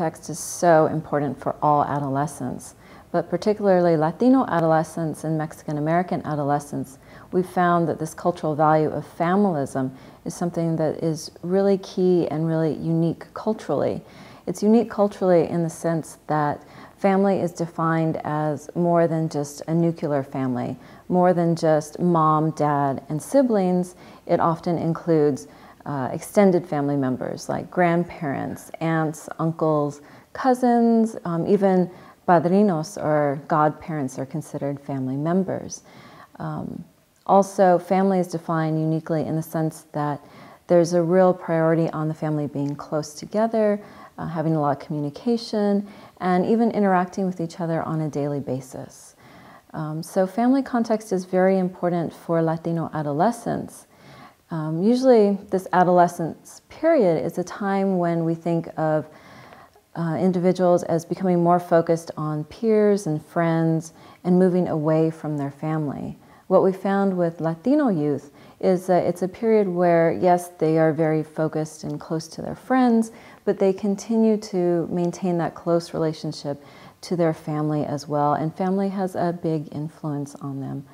Context is so important for all adolescents, but particularly Latino adolescents and Mexican American adolescents. We've found that this cultural value of familism is something that is really key and really unique culturally. It's unique culturally in the sense that family is defined as more than just a nuclear family, more than just mom, dad, and siblings. It often includes extended family members like grandparents, aunts, uncles, cousins, even padrinos or godparents are considered family members. Also, family is defined uniquely in the sense that there's a real priority on the family being close together, having a lot of communication, and even interacting with each other on a daily basis. So family context is very important for Latino adolescents. Usually this adolescence period is a time when we think of individuals as becoming more focused on peers and friends and moving away from their family. What we found with Latino youth is that it's a period where, yes, they are very focused and close to their friends, but they continue to maintain that close relationship to their family as well, and family has a big influence on them.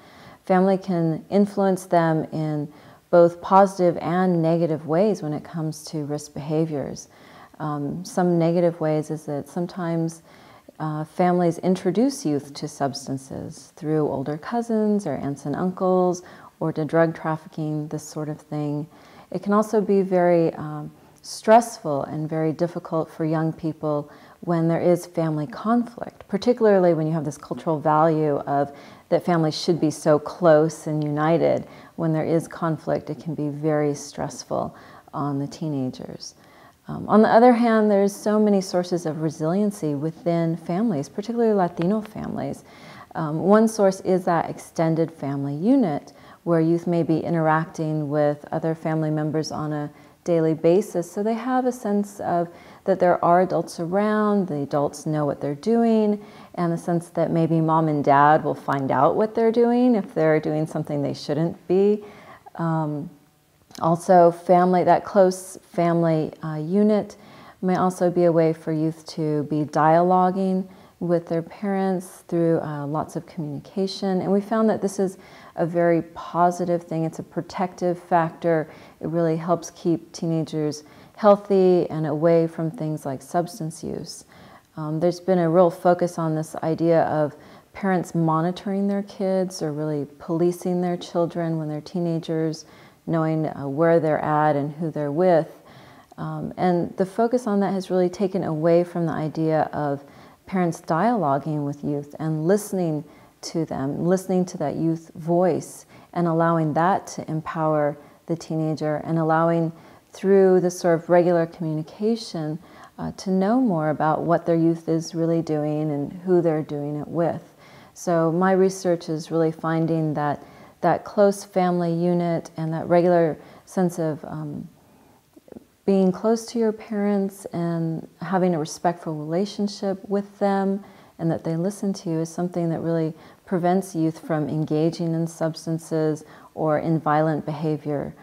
Family can influence them in both positive and negative ways when it comes to risk behaviors. Some negative ways is that sometimes families introduce youth to substances through older cousins or aunts and uncles or to drug trafficking, this sort of thing. It can also be very stressful and very difficult for young people when there is family conflict, particularly when you have this cultural value of that families should be so close and united. When there is conflict, it can be very stressful on the teenagers. On the other hand, there's so many sources of resiliency within families, particularly Latino families. One source is that extended family unit, where youth may be interacting with other family members on a daily basis, so they have a sense of that there are adults around, the adults know what they're doing, and the sense that maybe mom and dad will find out what they're doing if they're doing something they shouldn't be. Also, that close family unit may also be a way for youth to be dialoguing with their parents through lots of communication. And we found that this is a very positive thing. It's a protective factor. It really helps keep teenagers healthy and away from things like substance use. There's been a real focus on this idea of parents monitoring their kids or really policing their children when they're teenagers, knowing where they're at and who they're with. And the focus on that has really taken away from the idea of parents dialoguing with youth and listening to them, listening to that youth voice and allowing that to empower the teenager and allowing through this sort of regular communication to know more about what their youth is really doing and who they're doing it with. So my research is really finding that close family unit and that regular sense of being close to your parents and having a respectful relationship with them and that they listen to you is something that really prevents youth from engaging in substances or in violent behavior